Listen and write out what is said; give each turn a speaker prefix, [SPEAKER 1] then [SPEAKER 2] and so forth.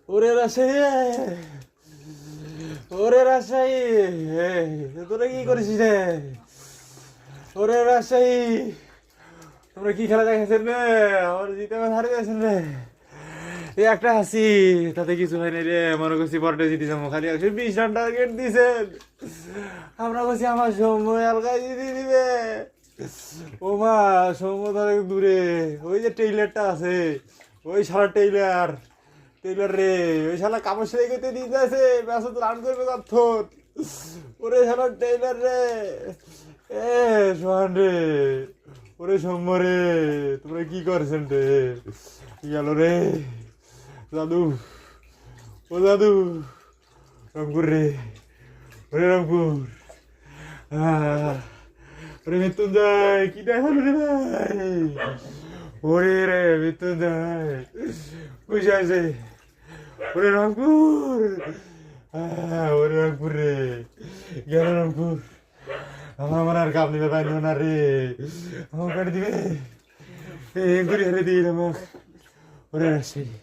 [SPEAKER 1] ওরে রাজশাহী, ওরে রাজশাহী, তোরা কি করিস রে? ওরে রাজশাহী, তোমরা কি খেলা দেখাচ্ছেন রে? আমার জিতে আমার হারে গেছেন রে। এই একটা হাসি, তাতে কিছু হয় না রে। মনে করছি পরটা জিতে যাবো, খালি 120 রান টার্গেট দিয়েছেন। আমরা বলছি আমার সময় আলগায় জিতে দিবে। ও মা, সৌম্য তাহলে দূরে, ওই যে টেইলারটা আছে, ওই শালা টেইলার, টেইলার রে, ওই শালা কাপড় সেলাই করতে দিতে আছে, ব্যস্ত তো রান করবে কত। ওরে শালা টেইলার রে, এ সোহান রে, ওরে সৌম্য রে, তোমরা কি করছেন রে? গেল রে দাদু, ও দাদু, রংপুর রে, ওরে রংপুর, ওরে মৃত্যুঞ্জয়, কি দেখালো রে ভাই? ওরে রে মৃত্যুঞ্জয়, বুঝে আছে, ওরে রংপুর, ওরে রংপুর রে, গেল রংপুর। আমার আর কাপ নিবে পাইল না রে, আমার কাটে দিবে, ঘুরে হারে দিল আমাকে। ওরে রাজশাহী।